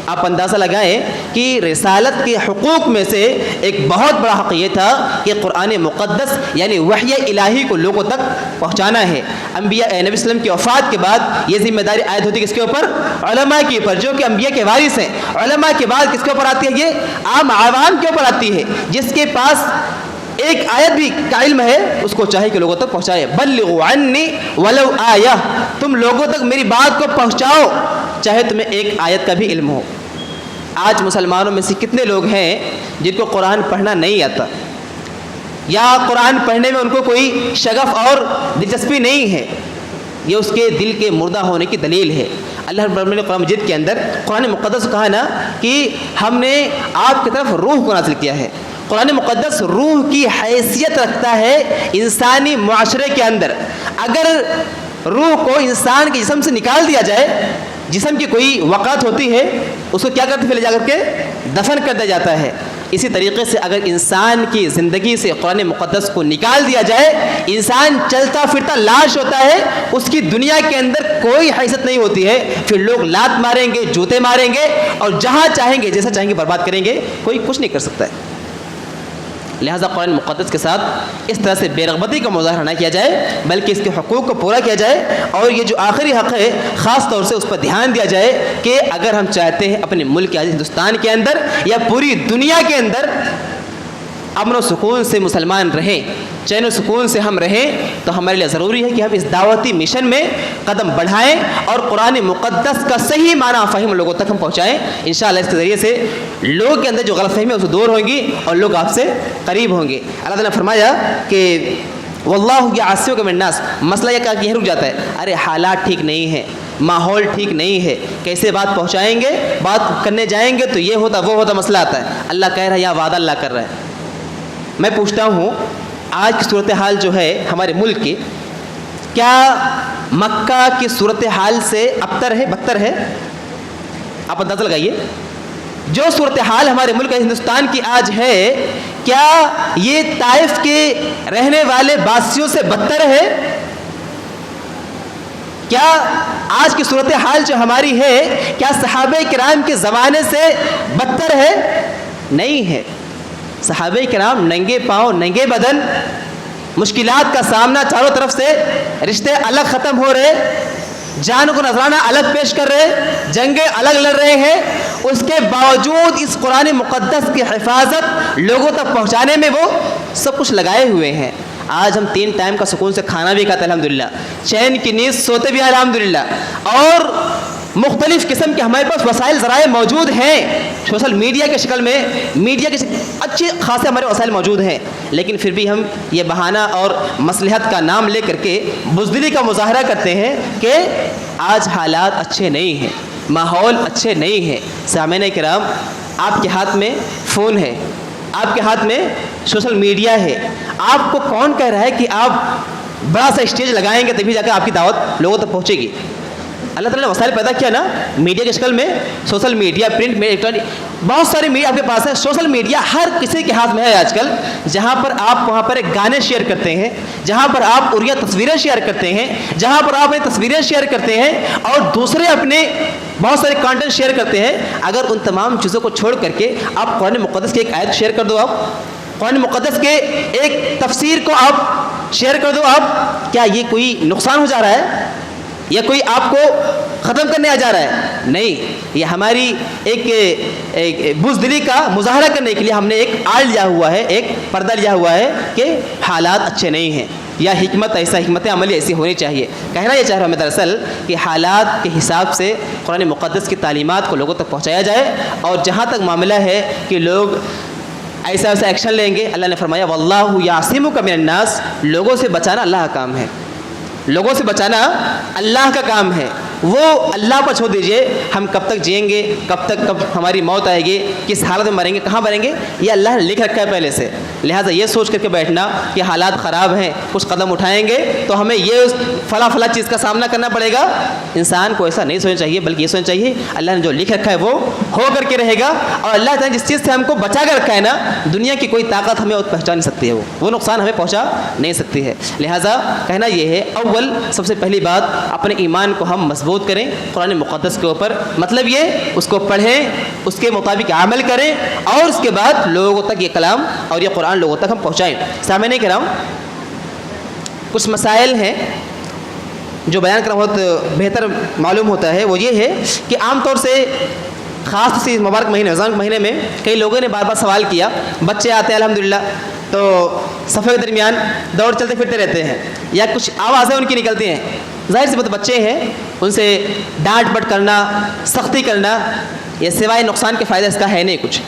آپ اندازہ لگائیں کہ رسالت کے حقوق میں سے ایک بہت بڑا حق یہ تھا کہ قرآن مقدس یعنی وحی الہی کو لوگوں تک پہنچانا ہے. انبیاء نبی صلی اللہ علیہ وسلم کی وفات کے بعد یہ ذمہ داری عائد ہوتی ہے کس کے اوپر؟ علماء کے اوپر، جو کہ انبیاء کے وارث ہیں. علماء کے بعد کس کے اوپر آتی ہے؟ یہ عام عوام کے اوپر آتی ہے، جس کے پاس ایک آیت بھی کا علم ہے اس کو چاہے کہ لوگوں تک پہنچائے. بلغوا عنی ولو آیہ، تم لوگوں تک میری بات کو پہنچاؤ چاہے تمہیں ایک آیت کا بھی علم ہو. آج مسلمانوں میں سے کتنے لوگ ہیں جن کو قرآن پڑھنا نہیں آتا، یا قرآن پڑھنے میں ان کو کوئی شغف اور دلچسپی نہیں ہے؟ یہ اس کے دل کے مردہ ہونے کی دلیل ہے. اللہ رب العالمین نے قرآن مجید کے اندر قرآن مقدس کہا نا کہ ہم نے آپ کی طرف روح کو نازل کیا ہے. قرآن مقدس روح کی حیثیت رکھتا ہے انسانی معاشرے کے اندر. اگر روح کو انسان کے جسم سے نکال دیا جائے، جسم کی کوئی وقعت ہوتی ہے اس کو کیا کرتے پھر لے جا کر کے دفن کر دیا جاتا ہے. اسی طریقے سے اگر انسان کی زندگی سے قرآن مقدس کو نکال دیا جائے، انسان چلتا پھرتا لاش ہوتا ہے، اس کی دنیا کے اندر کوئی حیثیت نہیں ہوتی ہے. پھر لوگ لات ماریں گے، جوتے ماریں گے اور جہاں چاہیں گے جیسا چاہیں گے برباد کریں گے، کوئی کچھ نہیں کر سکتا ہے. لہٰذا قرآن مقدس کے ساتھ اس طرح سے بے رغبتی کا مظاہرہ نہ کیا جائے، بلکہ اس کے حقوق کو پورا کیا جائے. اور یہ جو آخری حق ہے خاص طور سے اس پر دھیان دیا جائے کہ اگر ہم چاہتے ہیں اپنے ملک ہندوستان کے اندر یا پوری دنیا کے اندر امن و سکون سے مسلمان رہیں، چین و سکون سے ہم رہیں، تو ہمارے لیے ضروری ہے کہ ہم اس دعوتی مشن میں قدم بڑھائیں اور قرآن مقدس کا صحیح معنی فہم لوگوں تک ہم پہنچائیں. انشاءاللہ اس کے ذریعے سے لوگوں کے اندر جو غلط فہمی ہے اسے دور ہوگی اور لوگ آپ سے قریب ہوں گے. اللہ تعالیٰ نے فرمایا کہ واللہ یعصمک من الناس، مسئلہ یہ کہاں رک جاتا ہے؟ ارے حالات ٹھیک نہیں ہیں، ماحول ٹھیک نہیں ہے، کیسے بات پہنچائیں گے، بات کرنے جائیں گے تو یہ ہوتا وہ ہوتا، مسئلہ آتا ہے. اللہ کہہ رہا ہے یا وعدہ اللہ کر رہا ہے. میں پوچھتا ہوں آج کی صورتحال جو ہے ہمارے ملک کی، کیا مکہ کی صورتحال سے ابتر ہے، بدتر ہے؟ آپ اندازہ لگائیے. جو صورتحال ہمارے ملک ہندوستان کی آج ہے، کیا یہ طائف کے رہنے والے باسیوں سے بدتر ہے؟ کیا آج کی صورتحال جو ہماری ہے کیا صحابہ کرام کے زمانے سے بدتر ہے؟ نہیں ہے. صحابہ کرام ننگے پاؤں ننگے بدن، مشکلات کا سامنا، چاروں طرف سے رشتے الگ ختم ہو رہے، جان کو نذرانہ الگ پیش کر رہے، جنگیں الگ لڑ رہے ہیں، اس کے باوجود اس قرآن مقدس کی حفاظت لوگوں تک پہنچانے میں وہ سب کچھ لگائے ہوئے ہیں. آج ہم 3 ٹائم کا سکون سے کھانا بھی کھاتے الحمدللہ، چین کی نیند سوتے بھی الحمدللہ، اور مختلف قسم کے ہمارے پاس وسائل ذرائع موجود ہیں، سوشل میڈیا کے شکل میں، میڈیا کے اچھے خاصے ہمارے وسائل موجود ہیں. لیکن پھر بھی ہم یہ بہانہ اور مصلحت کا نام لے کر کے بزدلی کا مظاہرہ کرتے ہیں کہ آج حالات اچھے نہیں ہیں، ماحول اچھے نہیں ہیں. سامعین کرام، آپ کے ہاتھ میں فون ہے، آپ کے ہاتھ میں سوشل میڈیا ہے. آپ کو کون کہہ رہا ہے کہ آپ بڑا سا اسٹیج لگائیں گے تبھی جا کے آپ کی دعوت لوگوں تک پہنچے گی؟ اللہ تعالیٰ نے وسائل پیدا کیا نا میڈیا کی شکل میں, social media, print media, electronic, بہت سارے میڈیا آپ کے پاس ہے. سوشل میڈیا ہر کسی کے ہاتھ میں ہے آج کل, جہاں پر آپ وہاں پر گانے شیئر کرتے ہیں, جہاں پر آپ اڑیا تصویریں شیئر کرتے ہیں, جہاں پر آپ اپنی تصویریں شیئر کرتے ہیں اور دوسرے اپنے بہت سارے کانٹینٹ شیئر کرتے ہیں. اگر ان تمام چیزوں کو چھوڑ کر کے آپ قرآن مقدس کی ایک آیت شیئر کر دو, آپ قرآن مقدس کے ایک تفسیر کو آپ شیئر کر دو, آپ کیا یہ کوئی نقصان ہو جا رہا ہے یا کوئی آپ کو ختم کرنے آ جا رہا ہے؟ نہیں, یہ ہماری ایک بزدلی کا مظاہرہ کرنے کے لیے ہم نے ایک آڑ لیا ہوا ہے, ایک پردہ لیا ہوا ہے کہ حالات اچھے نہیں ہیں یا حکمت عملی ایسی ہونی چاہیے. کہنا یہ چاہ رہا ہوں میں دراصل کہ حالات کے حساب سے قرآن مقدس کی تعلیمات کو لوگوں تک پہنچایا جائے, اور جہاں تک معاملہ ہے کہ لوگ ایسا ایکشن لیں گے, اللہ نے فرمایا واللہ یعصمک من الناس, لوگوں سے بچانا اللہ کا کام ہے, لوگوں سے بچانا اللہ کا کام ہے. وہ اللہ پر چھوڑ دیجئے, ہم کب تک جئیں گے, کب ہماری موت آئے گی, کس حالت میں مریں گے, کہاں مریں گے, یہ اللہ نے لکھ رکھا ہے پہلے سے. لہٰذا یہ سوچ کر کے بیٹھنا کہ حالات خراب ہیں, کچھ قدم اٹھائیں گے تو ہمیں یہ فلاں چیز کا سامنا کرنا پڑے گا, انسان کو ایسا نہیں سوچنا چاہیے, بلکہ یہ سوچنا چاہیے اللہ نے جو لکھ رکھا ہے وہ ہو کر کے رہے گا, اور اللہ تعالیٰ جس چیز سے ہم کو بچا کر رکھا ہے نا, دنیا کی کوئی طاقت ہمیں پہنچا نہیں سکتی ہے, وہ نقصان ہمیں پہنچا نہیں سکتی ہے. لہٰذا کہنا یہ ہے, اول سب سے پہلی بات اپنے ایمان کو ہم مضبوط کریں قرآن مقدس کے اوپر, مطلب یہ اس کو پڑھیں, اس کے مطابق عمل کریں, اور اس کے بعد لوگوں تک یہ کلام اور یہ قرآن لوگوں تک ہم پہنچائیں. سامنے کہہ رہا ہوں کچھ مسائل ہیں جو بیان کرنا بہت بہتر معلوم ہوتا ہے. وہ یہ ہے کہ عام طور سے خاص طور سے مبارک مہینے رمضان کے مہینے میں کئی لوگوں نے بار بار سوال کیا, بچے آتے ہیں الحمدللہ تو صفحے کے درمیان دوڑ چلتے پھرتے رہتے ہیں یا کچھ آوازیں ان کی نکلتی ہیں, ظاہر سی بات بچے ہیں, ان سے ڈانٹ بٹ کرنا, سختی کرنا, یہ سوائے نقصان کے فائدہ اس کا ہے نہیں کچھ.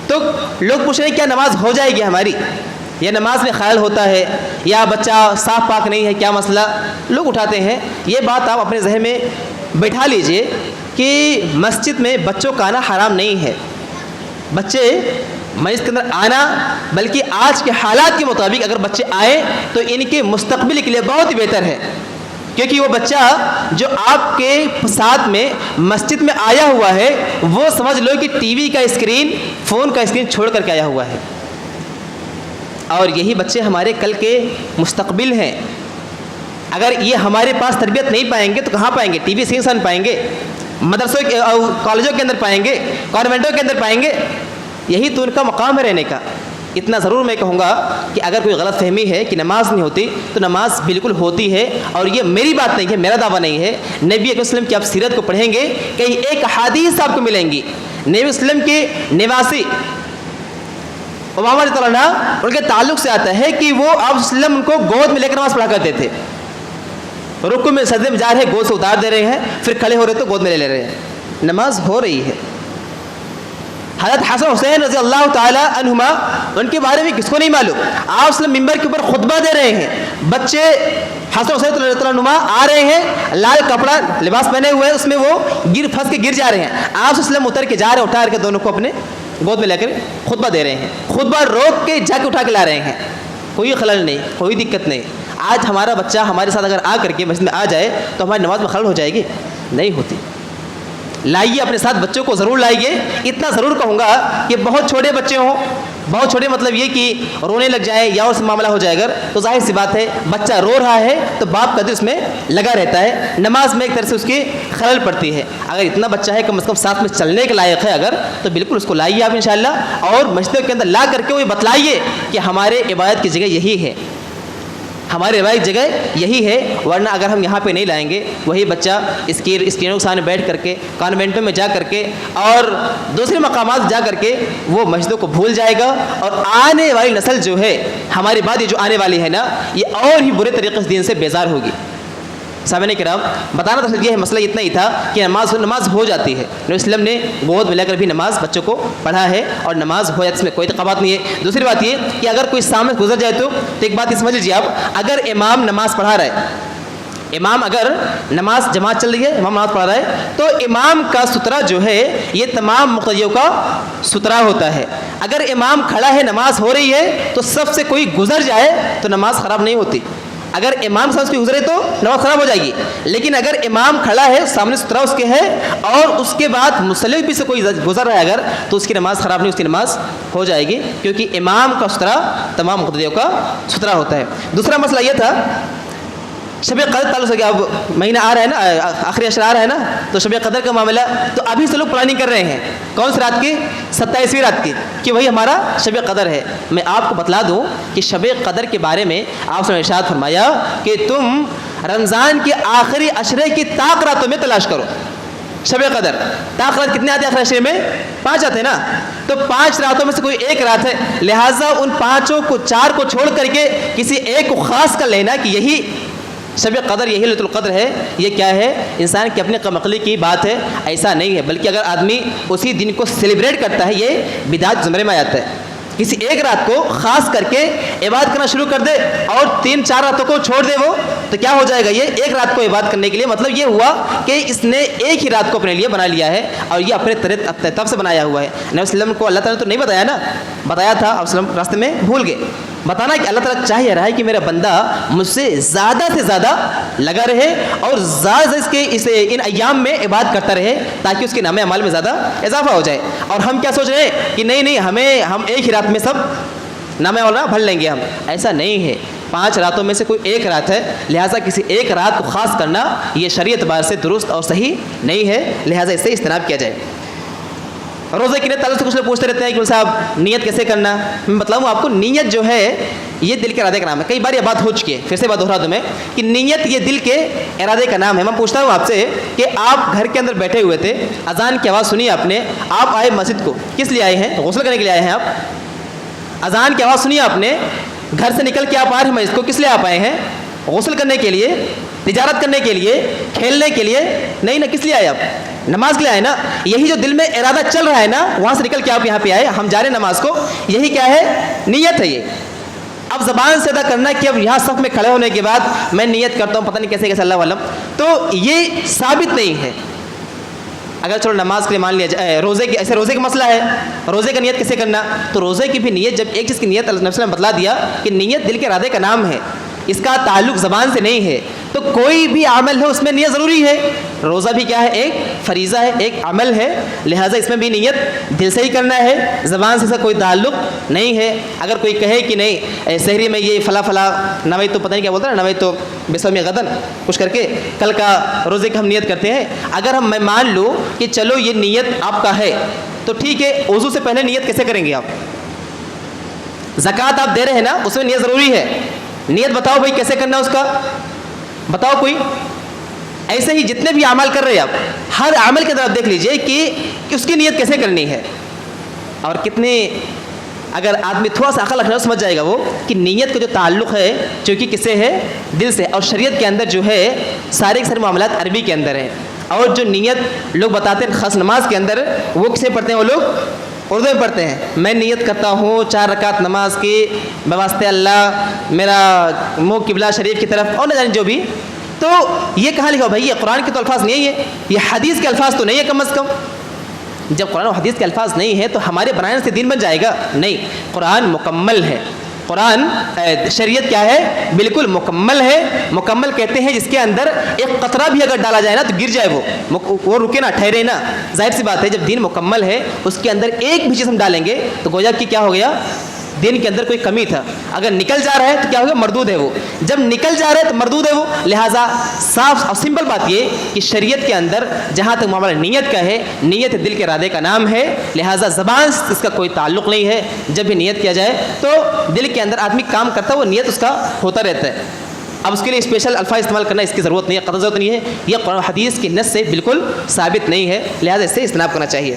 تو لوگ پوچھ رہے ہیں کیا نماز ہو جائے گی ہماری, یا نماز میں خلل ہوتا ہے, یا بچہ صاف پاک نہیں ہے, کیا مسئلہ لوگ اٹھاتے ہیں. یہ بات آپ اپنے ذہن میں بیٹھا لیجئے کہ مسجد میں بچوں کا آنا حرام نہیں ہے, بچے مسجد کے اندر آنا, بلکہ آج کے حالات کے مطابق اگر بچے آئیں تو ان کے مستقبل کے لیے بہت ہی بہتر ہے, کیونکہ وہ بچہ جو آپ کے ساتھ میں مسجد میں آیا ہوا ہے وہ سمجھ لو کہ ٹی وی کا اسکرین, فون کا اسکرین چھوڑ کر کے آیا ہوا ہے, اور یہی بچے ہمارے کل کے مستقبل ہیں. اگر یہ ہمارے پاس تربیت نہیں پائیں گے تو کہاں پائیں گے, ٹی وی اسکرین پائیں گے, مدرسوں کے کالجوں کے اندر پائیں گے, کانوینٹوں کے اندر پائیں گے, یہی تو ان کا مقام ہے رہنے کا. اتنا ضرور میں کہوں گا کہ اگر کوئی غلط فہمی ہے کہ نماز نہیں ہوتی, تو نماز بالکل ہوتی ہے, اور یہ میری بات نہیں ہے, میرا دعویٰ نہیں ہے. نبی اکرم صلی اللہ علیہ وسلم کی آپ سیرت کو پڑھیں گے, کئی ایک حدیث آپ کو ملیں گی. نبی وسلم کے نواسی امامہ رضی اللہ عنہ, ان کے تعلق سے آتا ہے کہ وہ آپ وسلم ان کو گود میں لے کر نماز پڑھا کرتے تھے. رکوع میں سجدے میں جا رہے ہیں, گود سے اتار دے رہے ہیں, پھر کھڑے ہو رہے تو گود میں لے رہے ہیں, نماز ہو رہی ہے. حضرت حسن حسین رضی اللہ تعالیٰ عنہما, ان کے بارے میں کس کو نہیں معلوم, آپ وسلم ممبر کے اوپر خطبہ دے رہے ہیں, بچے حسن حسین رضی اللہ عنہما آ رہے ہیں, لال کپڑا لباس پہنے ہوئے ہیں, اس میں وہ پھنس کے گر جا رہے ہیں, آپ وسلم اتر کے جا رہے ہیں, اٹھا کے دونوں کو اپنے گود میں لے کر خطبہ دے رہے ہیں, خطبہ روک کے جا کے اٹھا کے لا رہے ہیں, کوئی خلل نہیں, کوئی دقت نہیں. آج ہمارا بچہ ہمارے ساتھ اگر آ کر کے مسجد میں آ جائے تو ہماری نماز میں خلل ہو جائے گی, نہیں ہوتی. لائیے اپنے ساتھ بچوں کو ضرور لائیے. اتنا ضرور کہوں گا کہ بہت چھوٹے بچے ہوں, بہت چھوٹے مطلب یہ کہ رونے لگ جائے یا اس معاملہ ہو جائے, اگر تو ظاہر سی بات ہے بچہ رو رہا ہے تو باپ کا دل اس میں لگا رہتا ہے, نماز میں ایک طرح سے اس کی خلل پڑتی ہے. اگر اتنا بچہ ہے کم از کم ساتھ میں چلنے کے لائق ہے اگر, تو بالکل اس کو لائیے آپ انشاءاللہ, اور مسجد کے اندر لا کر کے وہ بتلائیے کہ ہمارے عبادت کی جگہ یہی ہے, ہماری روایت جگہ یہی ہے. ورنہ اگر ہم یہاں پہ نہیں لائیں گے, وہی بچہ اسکرینوں کے سامنے بیٹھ کر کے, کانوینٹوں میں جا کر کے اور دوسرے مقامات جا کر کے وہ مسجدوں کو بھول جائے گا, اور آنے والی نسل جو ہے ہمارے بعد یہ جو آنے والی ہے نا, یہ اور ہی برے طریقے سے دین سے بیزار ہوگی. سامعین کرام, بتانا تو یہ ہے مسئلہ اتنا ہی تھا کہ نماز ہو جاتی ہے. نبی وسلم نے گود میں لے کر بھی نماز بچوں کو پڑھا ہے, اور نماز ہو جاتی, اس میں کوئی بات نہیں ہے. دوسری بات یہ کہ اگر کوئی سامنے گزر جائے تو ایک بات یہ سمجھ لیجیے آپ, اگر امام نماز پڑھا رہا ہے, امام اگر نماز جماعت چل رہی ہے, امام نماز پڑھا رہا ہے, تو امام کا سترہ جو ہے یہ تمام مقتدیوں کا سترہ ہوتا ہے. اگر امام کھڑا ہے, نماز ہو رہی ہے, تو سب سے کوئی گزر جائے تو نماز خراب نہیں ہوتی. اگر امام کے سامنے گزرے تو نماز خراب ہو جائے گی، لیکن اگر امام کھڑا ہے سامنے سترہ اس کے ہے اور اس کے بعد مصلی بھی سے کوئی گزر رہا ہے اگر، تو اس کی نماز خراب نہیں، اس کی نماز ہو جائے گی، کیونکہ امام کا سترہ تمام مقتدیوں کا سترہ ہوتا ہے۔ دوسرا مسئلہ یہ تھا شب قدر تعلق سے کہ اب مہینہ آ رہا ہے نا، آخری عشر آ رہا ہے نا، تو شب قدر کا معاملہ تو ابھی سے لوگ پلاننگ کر رہے ہیں کون سی رات کی؟ 27ویں رات کی، کہ وہی ہمارا شب قدر ہے۔ میں آپ کو بتلا دوں کہ شب قدر کے بارے میں آپ نے ارشاد فرمایا کہ تم رمضان کے آخری عشرے کی طاق راتوں میں تلاش کرو۔ شب قدر طاق رات کتنے آتے ہیں آخری عشرے میں؟ 5 آتے ہیں نا، تو 5 راتوں میں سے کوئی ایک رات ہے، لہٰذا ان 5 کو 4 کو چھوڑ کر کے کسی ایک کو خاص کر لینا کہ یہی شب قدر، یہی ليلۃ القدر ہے، یہ کیا ہے؟ انسان کی اپنے کم عقلی کی بات ہے، ایسا نہیں ہے، بلکہ اگر آدمی اسی دن کو سیلیبریٹ کرتا ہے یہ بدعت زمرے میں آتا ہے۔ کسی ایک رات کو خاص کر کے عبادت کرنا شروع کر دے اور 3-4 راتوں کو چھوڑ دے وہ، تو کیا ہو جائے گا؟ یہ ایک رات کو عبادت کرنے کے لیے مطلب یہ ہوا کہ اس نے ایک ہی رات کو اپنے لیے بنا لیا ہے اور یہ اپنے طرف سے بنایا ہوا ہے۔ نبی صلی اللہ علیہ وسلم کو اللہ تعالیٰ نے تو نہیں بتایا نا، بتایا تھا، آپ وسلم راستے میں بھول گئے بتانا کہ اللہ تعالیٰ چاہیے رہا ہے کہ میرا بندہ مجھ سے زیادہ لگا رہے اور زیادہ ان ایام میں عبادت کرتا رہے تاکہ اس کے نام اعمال میں زیادہ اضافہ ہو جائے۔ اور ہم کیا سوچ رہے ہیں کہ نہیں ہم ایک ہی رات میں سب نام اعمال بھر لیں گے، ہم ایسا نہیں ہے۔ 5 راتوں میں سے کوئی ایک رات ہے، لہٰذا کسی ایک رات کو خاص کرنا یہ شریعت بار سے درست اور صحیح نہیں ہے، لہٰذا اس سے اجتناب کیا جائے۔ روزے کی نیت تعلق سے کچھ لوگ پوچھتے رہتے ہیں کہ صاحب نیت کیسے کرنا؟ میں بتلاؤں آپ کو، نیت جو ہے یہ دل کے ارادے کا نام ہے۔ کئی بار یہ بات ہو چکی ہے، پھر سے بات دوہرا دوں میں کہ نیت یہ دل کے ارادے کا نام ہے۔ میں پوچھتا ہوں آپ سے کہ آپ گھر کے اندر بیٹھے ہوئے تھے، اذان کی آواز سنی آپ نے، آپ آئے مسجد کو، کس لیے آئے ہیں؟ غسل کرنے کے لیے آئے ہیں آپ۔ اذان کی آواز سنی آپ نے، گھر سے نکل کے آپ آ رہے ہیں مسجد کو، کس لیے آپ آئے ہیں؟ غسل کرنے کے لیے، تجارت کرنے کے لیے، کھیلنے کے لیے نہیں نا، کس لیے آئے آپ؟ نماز کے لیے آئے نا۔ یہی جو دل میں ارادہ چل رہا ہے نا، وہاں سے نکل کے آپ یہاں پہ آئے، ہم جا رہے ہیں نماز کو، یہی کیا ہے؟ نیت ہے۔ یہ اب زبان سے ادا کرنا کہ اب یہاں صف میں کھڑے ہونے کے بعد میں نیت کرتا ہوں، پتہ نہیں کیسے اللہ علم، تو یہ ثابت نہیں ہے۔ اگر چلو نماز کے لیے مان لیا جائے، روزے کی ایسے روزے کا مسئلہ ہے، روزے کا نیت کیسے کرنا؟ تو روزے کی بھی نیت، جب ایک چیز کی نیت اللہ نے بتلا دیا کہ نیت دل کے ارادے کا نام ہے، اس کا تعلق زبان سے نہیں ہے، تو کوئی بھی عمل ہے اس میں نیت ضروری ہے۔ روزہ بھی کیا ہے؟ ایک فریضہ ہے، ایک عمل ہے، لہٰذا اس میں بھی نیت دل سے ہی کرنا ہے، زبان سے اس کا کوئی تعلق نہیں ہے۔ اگر کوئی کہے کہ نہیں سحری میں یہ فلاں نوئی تو پتہ نہیں کیا بولتا ہے، نوئی تو بسم غدن کچھ کر کے کل کا روزے کا ہم نیت کرتے ہیں، اگر میں مان لوں کہ چلو یہ نیت آپ کا ہے تو ٹھیک ہے، وضو سے پہلے نیت کیسے کریں گے آپ؟ زکوٰۃ آپ دے رہے ہیں نا، اس میں نیت ضروری ہے، نیت بتاؤ بھائی کیسے کرنا اس کا، بتاؤ کوئی۔ ایسے ہی جتنے بھی اعمال کر رہے ہیں آپ، ہر عمل کے طرف دیکھ لیجئے کہ اس کی نیت کیسے کرنی ہے، اور کتنے اگر آدمی تھوڑا سا عقل رکھنا سمجھ جائے گا وہ کہ نیت کا جو تعلق ہے چونکہ کس سے ہے؟ دل سے، اور شریعت کے اندر جو ہے سارے کے سارے معاملات عربی کے اندر ہیں، اور جو نیت لوگ بتاتے ہیں خاص نماز کے اندر، وہ کسے پڑھتے ہیں؟ وہ لوگ اردو میں پڑھتے ہیں۔ میں نیت کرتا ہوں 4 رکعت نماز کی بواسطے اللہ، میرا منہ قبلہ شریف کی طرف، اور نہ جانے جو بھی، تو یہ کہاں لکھا بھائی؟ یہ قرآن کے تو الفاظ نہیں ہے، یہ حدیث کے الفاظ تو نہیں ہے کم از کم۔ جب قرآن و حدیث کے الفاظ نہیں ہے تو ہمارے بنانے سے دین بن جائے گا؟ نہیں، قرآن مکمل ہے، قرآن شریعت کیا ہے؟ بالکل مکمل ہے۔ مکمل کہتے ہیں جس کے اندر ایک قطرہ بھی اگر ڈالا جائے نا تو گر جائے، وہ رکے نا، ٹھہرے نا۔ ظاہر سی بات ہے جب دین مکمل ہے اس کے اندر ایک بھی چیز ہم ڈالیں گے تو گویا کہ کیا ہو گیا؟ دین کے اندر کوئی کمی تھا۔ اگر نکل جا رہا ہے تو کیا ہوگا؟ مردود ہے وہ۔ جب نکل جا رہا ہے تو مردود ہے وہ۔ لہٰذا صاف اور سمپل بات یہ کہ شریعت کے اندر جہاں تک معاملہ نیت کا ہے، نیت دل کے ارادے کا نام ہے، لہٰذا زبان سے اس کا کوئی تعلق نہیں ہے۔ جب بھی نیت کیا جائے تو دل کے اندر آدمی کام کرتا ہے، وہ نیت اس کا ہوتا رہتا ہے۔ اب اس کے لیے اسپیشل الفاظ استعمال کرنا اس کی ضرورت نہیں ہے، قطعی ضرورت نہیں ہے، یہ قرآن و حدیث کی نص سے بالکل ثابت نہیں ہے، لہٰذا اس سے اجتناب کرنا چاہیے۔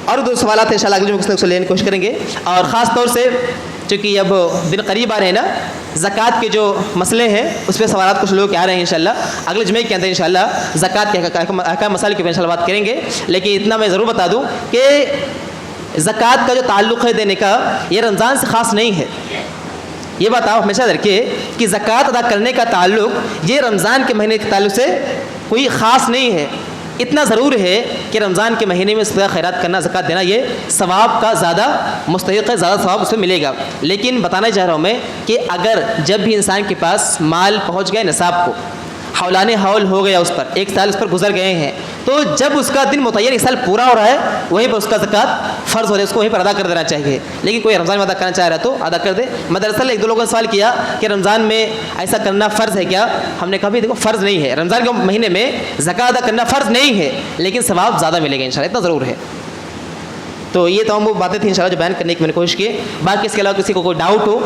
اور 2 سوالات انشاءاللہ اگلے جمعے سے لینے کی کوشش کریں گے، اور خاص طور سے چونکہ اب دن قریب آ رہے ہیں نا، زکوٰۃ کے جو مسئلے ہیں اس پہ سوالات کچھ لوگ آ رہے ہیں، انشاءاللہ اگلے جمعے کے اندر انشاءاللہ زکوٰۃ کے احکام مسائل کے اوپر انشاءاللہ بات کریں گے۔ لیکن اتنا میں ضرور بتا دوں کہ زکوٰۃ کا جو تعلق ہے دینے کا، یہ رمضان سے خاص نہیں ہے۔ یہ بات آپ ہمیشہ رکھیے کہ زکوٰۃ ادا کرنے کا تعلق یہ رمضان کے مہینے کے تعلق سے کوئی خاص نہیں ہے۔ اتنا ضرور ہے کہ رمضان کے مہینے میں صدقہ خیرات کرنا، زکوٰۃ دینا، یہ ثواب کا زیادہ مستحق ہے، زیادہ ثواب اس میں ملے گا۔ لیکن بتانا چاہ رہا ہوں میں کہ اگر جب بھی انسان کے پاس مال پہنچ گئے نصاب کو، حولان حول ہو گیا اس پر، 1 سال اس پر گزر گئے ہیں، تو جب اس کا دن متعین 1 سال پورا ہو رہا ہے وہیں پر اس کا زکوٰۃ فرض ہو رہا ہے، اس کو وہیں پر ادا کر دینا چاہیے۔ لیکن کوئی رمضان میں ادا کرنا چاہ رہا ہے تو ادا کر دے۔ مدرسہ 1-2 لوگوں نے سوال کیا کہ رمضان میں ایسا کرنا فرض ہے کیا؟ ہم نے کہا بھی دیکھو فرض نہیں ہے، رمضان کے مہینے میں زکوٰۃ ادا کرنا فرض نہیں ہے، لیکن ثواب زیادہ ملے گا انشاءاللہ، اتنا ضرور ہے۔ تو یہ تمام وہ باتیں تھیں انشاءاللہ جو بیان کرنے کی میں نے کوشش کی۔ باقی اس کے علاوہ کسی کو کوئی ڈاؤٹ ہو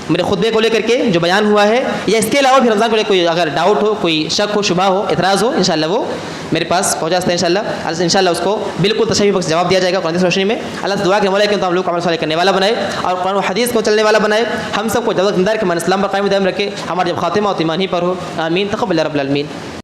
میرے خطبے کو لے کر کے جو بیان ہوا ہے، یا اس کے علاوہ بھی رمضان کو لے کوئی اگر ڈاؤٹ ہو، کوئی شک ہو، شبہ ہو، اعتراض ہو، انشاءاللہ وہ میرے پاس پہنچا سکتے ہیں انشاءاللہ اس کو بالکل تشریح بخش جواب دیا جائے گا قرآن کی روشنی میں۔ اللہ سے دعا کہ مولا کہ تو ہم لوگ کو عمل صالح کرنے والا بنائے اور قرآن و حدیث کو چلنے والا بنائے، ہم سب کو جزاک اللہ کہ من اسلام پر قائم دائم رکھے، ہمارا جب خاتمہ اور ایمان ہی پر ہو، آمین۔ تقبل رب العالمین۔